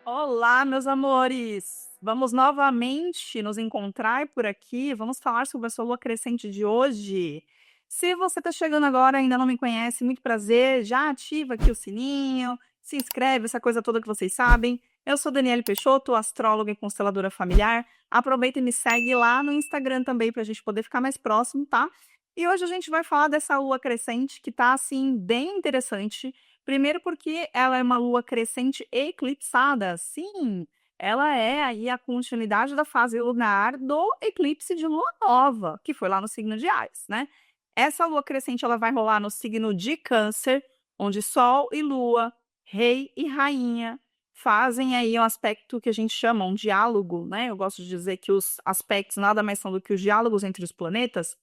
Olá, meus amores! Vamos novamente nos encontrar por aqui. Vamos falar sobre a sua lua crescente de hoje. Se você está chegando agora e ainda não me conhece, muito prazer. Já ativa aqui o sininho, se inscreve, essa coisa toda que vocês sabem. Eu sou Daniele Peixoto, astróloga e consteladora familiar. Aproveita e me segue lá no Instagram também para a gente poder ficar mais próximo, tá? E hoje a gente vai falar dessa lua crescente que tá assim bem interessante. Primeiro porque ela é uma lua crescente eclipsada. Sim, ela é aí a continuidade da fase lunar do eclipse de lua nova, que foi lá no signo de Áries, né? Essa lua crescente ela vai rolar no signo de Câncer, onde Sol e Lua, Rei e Rainha fazem aí um aspecto que a gente chama um diálogo, né? Eu gosto de dizer que os aspectos nada mais são do que os diálogos entre os planetas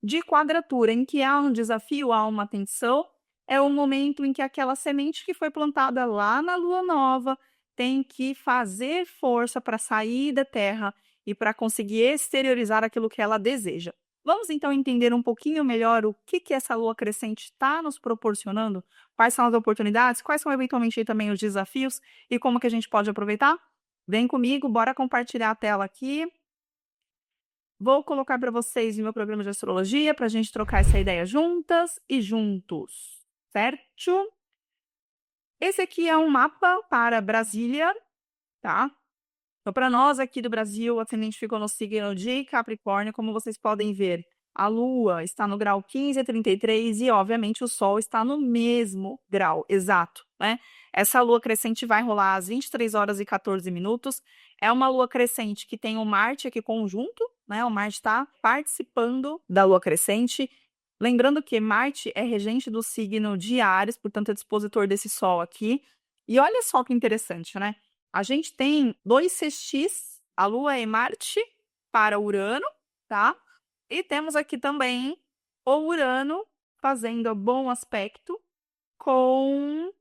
de quadratura, em que há um desafio, há uma tensão, é o momento em que aquela semente que foi plantada lá na lua nova tem que fazer força para sair da terra e para conseguir exteriorizar aquilo que ela deseja. Vamos então entender um pouquinho melhor o que essa lua crescente está nos proporcionando, quais são as oportunidades, quais são eventualmente aí também os desafios e como que a gente pode aproveitar? Vem comigo, bora compartilhar a tela aqui. Vou colocar para vocês o meu programa de astrologia para a gente trocar essa ideia juntas e juntos, certo? Esse aqui é um mapa para Brasília, tá? Então, para nós aqui do Brasil, o ascendente ficou no signo de Capricórnio, como vocês podem ver. A Lua está no grau 15 a 33 e, obviamente, o Sol está no mesmo grau, exato, né? Essa Lua crescente vai rolar às 23 horas e 14 minutos. É uma Lua crescente que tem o Marte aqui conjunto, né? O Marte está participando da Lua crescente. Lembrando que Marte é regente do signo de Áries, portanto, é dispositor desse Sol aqui. E olha só que interessante, né? A gente tem 2 sextis, a Lua e Marte, para Urano, tá? E temos aqui também o Urano fazendo bom aspecto com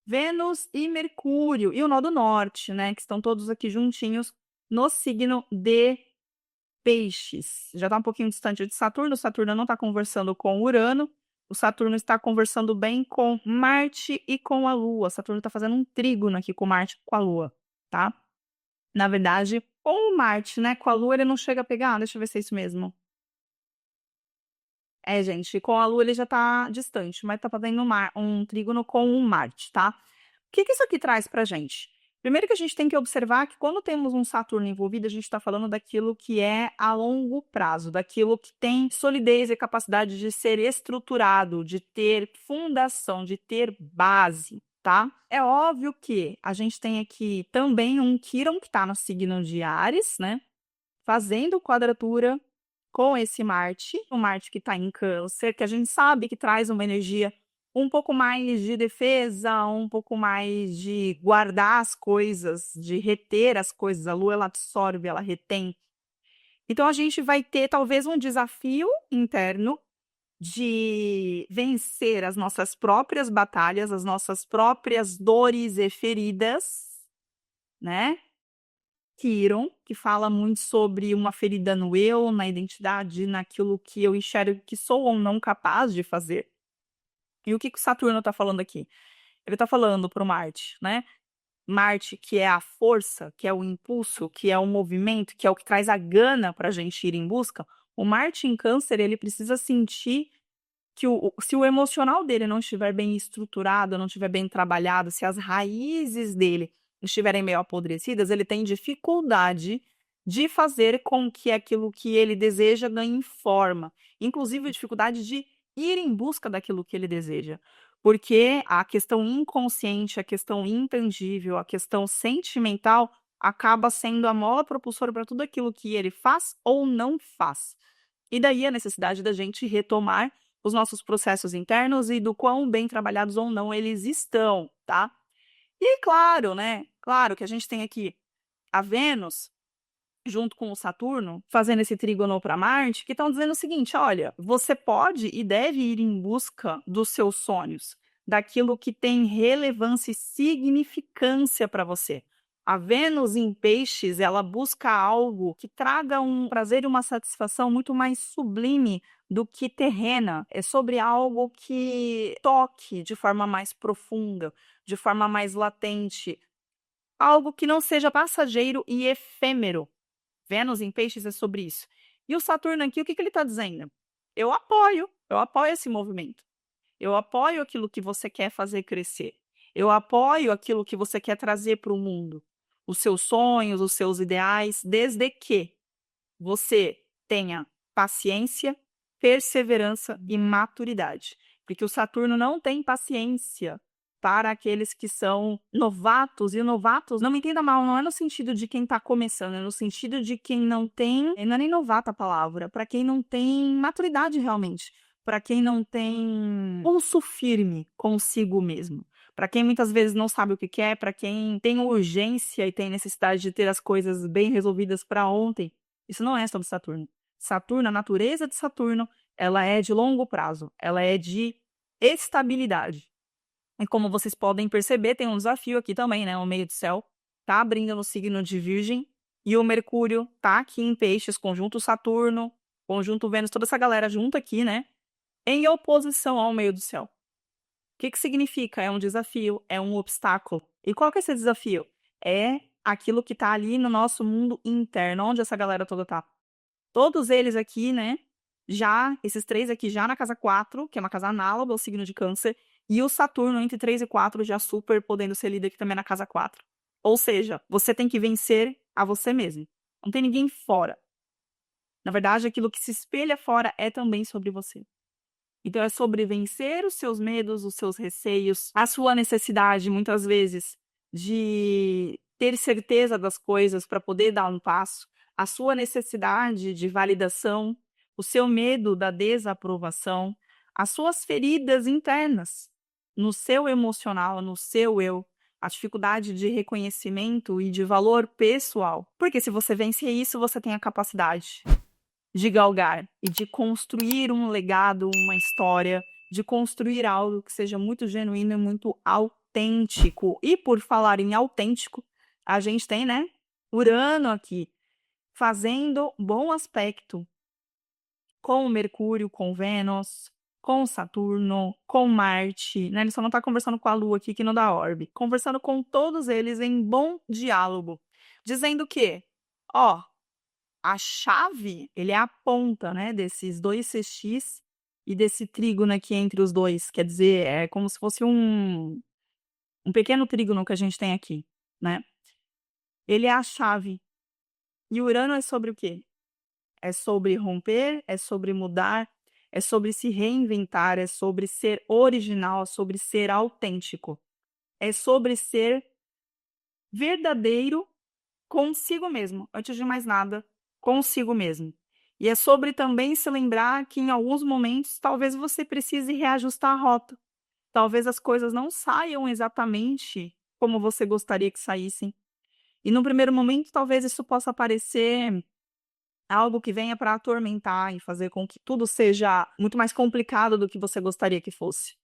Vênus e Mercúrio e o nó do norte, né? Que estão todos aqui juntinhos no signo de Peixes. Já está um pouquinho distante de Saturno, Saturno não está conversando com Urano, o Saturno está conversando bem com Marte e com a Lua. Saturno está fazendo um trígono aqui com Marte e com a Lua, tá? Na verdade, com o Marte, né? Com a Lua ele não chega a pegar. Deixa eu ver se é isso mesmo. É, gente, com a Lua ele já tá distante, mas tá fazendo um trígono com o Marte, tá? O que isso aqui traz pra gente? Primeiro que a gente tem que observar que quando temos um Saturno envolvido, a gente está falando daquilo que é a longo prazo, daquilo que tem solidez e capacidade de ser estruturado, de ter fundação, de ter base, tá? É óbvio que a gente tem aqui também um Quirón que está no signo de Áries, né? Fazendo quadratura com esse Marte, o Marte que está em Câncer, que a gente sabe que traz uma energia um pouco mais de defesa, um pouco mais de guardar as coisas, de reter as coisas. A Lua, ela absorve, ela retém. Então, a gente vai ter talvez um desafio interno de vencer as nossas próprias batalhas, as nossas próprias dores e feridas, né? Quirón, que fala muito sobre uma ferida no eu, na identidade, naquilo que eu enxergo que sou ou não capaz de fazer. E o que o Saturno está falando aqui? Ele está falando para o Marte, né? Marte, que é a força, que é o impulso, que é o movimento, que é o que traz a gana para a gente ir em busca. O Marte em Câncer, ele precisa sentir que se o emocional dele não estiver bem estruturado, não estiver bem trabalhado, se as raízes dele estiverem meio apodrecidas, ele tem dificuldade de fazer com que aquilo que ele deseja ganhe forma, inclusive dificuldade de ir em busca daquilo que ele deseja. Porque a questão inconsciente, a questão intangível, a questão sentimental acaba sendo a mola propulsora para tudo aquilo que ele faz ou não faz. E daí a necessidade da gente retomar os nossos processos internos e do quão bem trabalhados ou não eles estão, tá? E claro, né? Claro que a gente tem aqui a Vênus junto com o Saturno fazendo esse trígono para Marte, que estão dizendo o seguinte: olha, você pode e deve ir em busca dos seus sonhos, daquilo que tem relevância e significância para você. A Vênus em Peixes, ela busca algo que traga um prazer e uma satisfação muito mais sublime do que terrena. É sobre algo que toque de forma mais profunda, de forma mais latente, algo que não seja passageiro e efêmero. Vênus em Peixes é sobre isso. E o Saturno aqui, o que ele está dizendo? Eu apoio esse movimento. Eu apoio aquilo que você quer fazer crescer. Eu apoio aquilo que você quer trazer para o mundo. Os seus sonhos, os seus ideais, desde que você tenha paciência, perseverança e maturidade. Porque o Saturno não tem paciência para aqueles que são novatos. E novatos, não me entenda mal, não é no sentido de quem está começando, é no sentido de quem não tem, não é nem novato a palavra, para quem não tem maturidade realmente, para quem não tem pulso firme consigo mesmo. Para quem muitas vezes não sabe o que quer, para quem tem urgência e tem necessidade de ter as coisas bem resolvidas para ontem, isso não é sobre Saturno. Saturno, a natureza de Saturno, ela é de longo prazo, ela é de estabilidade. E como vocês podem perceber, tem um desafio aqui também, né? O meio do céu tá abrindo no signo de Virgem e o Mercúrio tá aqui em Peixes, conjunto Saturno, conjunto Vênus, toda essa galera junto aqui, né? Em oposição ao meio do céu. O que significa? É um desafio, é um obstáculo. E qual que é esse desafio? É aquilo que tá ali no nosso mundo interno, onde essa galera toda tá. Todos eles aqui, né? Esses três aqui já na casa 4, que é uma casa análoga ao signo de Câncer, e o Saturno entre 3 e 4 já super podendo ser lido aqui também na casa 4. Ou seja, você tem que vencer a você mesmo. Não tem ninguém fora. Na verdade, aquilo que se espelha fora é também sobre você. Então é sobre vencer os seus medos, os seus receios, a sua necessidade, muitas vezes, de ter certeza das coisas para poder dar um passo, a sua necessidade de validação, o seu medo da desaprovação, as suas feridas internas, no seu emocional, no seu eu, a dificuldade de reconhecimento e de valor pessoal. Porque se você vencer isso, você tem a capacidade de galgar e de construir um legado, uma história, de construir algo que seja muito genuíno e muito autêntico. E por falar em autêntico, a gente tem, né, Urano aqui, fazendo bom aspecto com o Mercúrio, com Vênus, com Saturno, com Marte, né? Ele só não está conversando com a Lua aqui, que não dá orbe. Conversando com todos eles em bom diálogo. Dizendo que, ó, a chave, ele é a ponta, né, desses dois sextis e desse trígono aqui entre os dois. Quer dizer, é como se fosse um pequeno trígono que a gente tem aqui, né? Ele é a chave. E Urano é sobre o quê? É sobre romper, é sobre mudar, é sobre se reinventar, é sobre ser original, é sobre ser autêntico. É sobre ser verdadeiro consigo mesmo, antes de mais nada, consigo mesmo. E é sobre também se lembrar que em alguns momentos talvez você precise reajustar a rota. Talvez as coisas não saiam exatamente como você gostaria que saíssem. E no primeiro momento, talvez isso possa parecer algo que venha para atormentar e fazer com que tudo seja muito mais complicado do que você gostaria que fosse.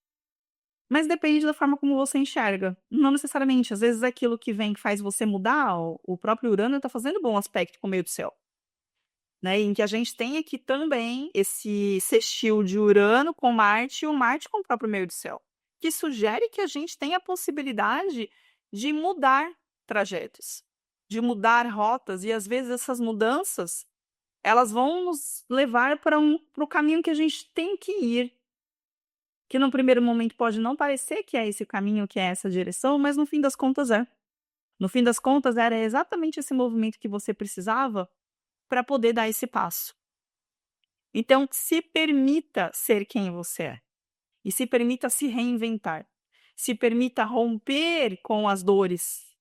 Mas depende da forma como você enxerga. Não necessariamente. Às vezes aquilo que vem que faz você mudar, o próprio Urano está fazendo bom aspecto com o meio do céu. Né? Em que a gente tem aqui também esse sextil de Urano com Marte e o Marte com o próprio meio do céu. Que sugere que a gente tem a possibilidade de mudar trajetos, de mudar rotas. E às vezes essas mudanças, elas vão nos levar para o caminho que a gente tem que ir. Que no primeiro momento pode não parecer que é esse caminho, que é essa direção, mas no fim das contas é. No fim das contas, era exatamente esse movimento que você precisava para poder dar esse passo. Então, se permita ser quem você é. E se permita se reinventar. Se permita romper com as dores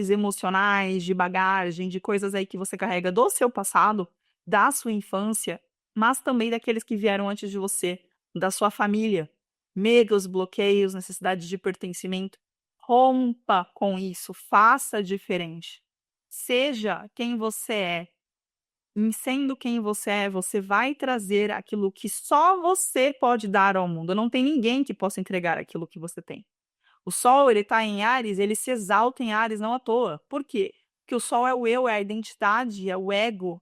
emocionais, de bagagem, de coisas aí que você carrega do seu passado, da sua infância, mas também daqueles que vieram antes de você, da sua família. Medos, bloqueios, necessidade de pertencimento. Rompa com isso, faça diferente. Seja quem você é. Em sendo quem você é, você vai trazer aquilo que só você pode dar ao mundo. Não tem ninguém que possa entregar aquilo que você tem. O Sol, ele tá em Áries, ele se exalta em Áries não à toa. Por quê? Porque o Sol é o eu, é a identidade, é o ego,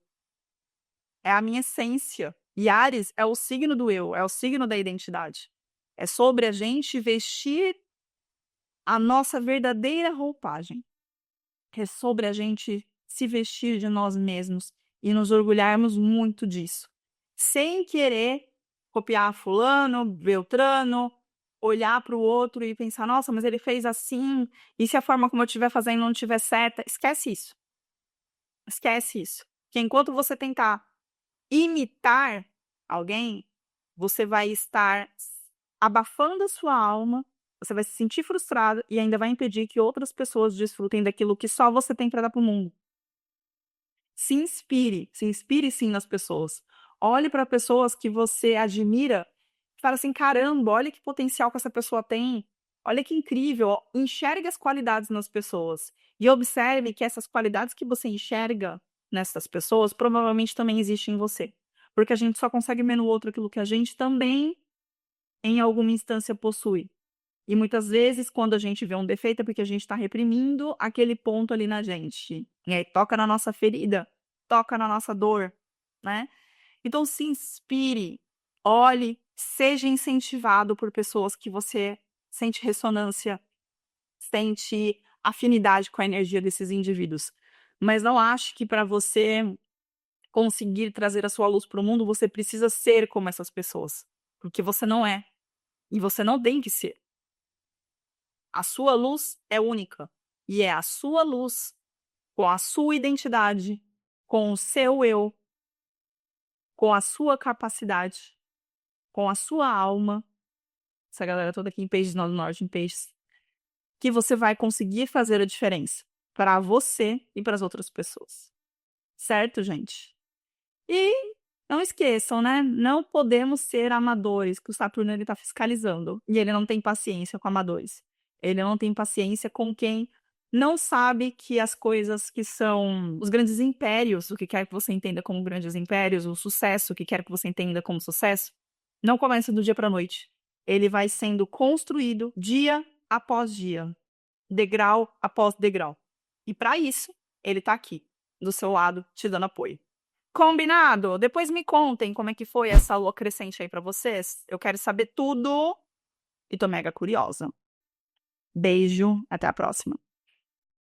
é a minha essência. E Áries é o signo do eu, é o signo da identidade. É sobre a gente vestir a nossa verdadeira roupagem. É sobre a gente se vestir de nós mesmos e nos orgulharmos muito disso. Sem querer copiar fulano, beltrano, olhar para o outro e pensar, nossa, mas ele fez assim, e se a forma como eu estiver fazendo não estiver certa? Esquece isso. Esquece isso. Porque enquanto você tentar imitar alguém, você vai estar abafando a sua alma, você vai se sentir frustrado e ainda vai impedir que outras pessoas desfrutem daquilo que só você tem para dar para o mundo. Se inspire sim nas pessoas. Olhe para pessoas que você admira e fala assim: caramba, olha que potencial que essa pessoa tem. Olha que incrível. Ó, enxergue as qualidades nas pessoas. E observe que essas qualidades que você enxerga nessas pessoas provavelmente também existem em você. Porque a gente só consegue ver no outro aquilo que a gente também, em alguma instância, possui. E muitas vezes, quando a gente vê um defeito, é porque a gente está reprimindo aquele ponto ali na gente. E aí toca na nossa ferida, toca na nossa dor, né? Então se inspire, olhe, seja incentivado por pessoas que você sente ressonância, sente afinidade com a energia desses indivíduos. Mas não ache que para você conseguir trazer a sua luz para o mundo, você precisa ser como essas pessoas. Porque você não é. E você não tem que ser. A sua luz é única. E é a sua luz, com a sua identidade, com o seu eu, com a sua capacidade, com a sua alma, essa galera toda aqui em Peixes, no Norte em Peixes, que você vai conseguir fazer a diferença para você e para as outras pessoas. Certo, gente? E não esqueçam, né? Não podemos ser amadores, que o Saturno ele está fiscalizando. E ele não tem paciência com amadores. Ele não tem paciência com quem não sabe que as coisas que são os grandes impérios, o que quer que você entenda como grandes impérios, o sucesso, o que quer que você entenda como sucesso, não começa do dia para a noite. Ele vai sendo construído dia após dia, degrau após degrau. E para isso, ele está aqui, do seu lado, te dando apoio. Combinado? Depois me contem como é que foi essa lua crescente aí pra vocês. Eu quero saber tudo e tô mega curiosa. Beijo, até a próxima.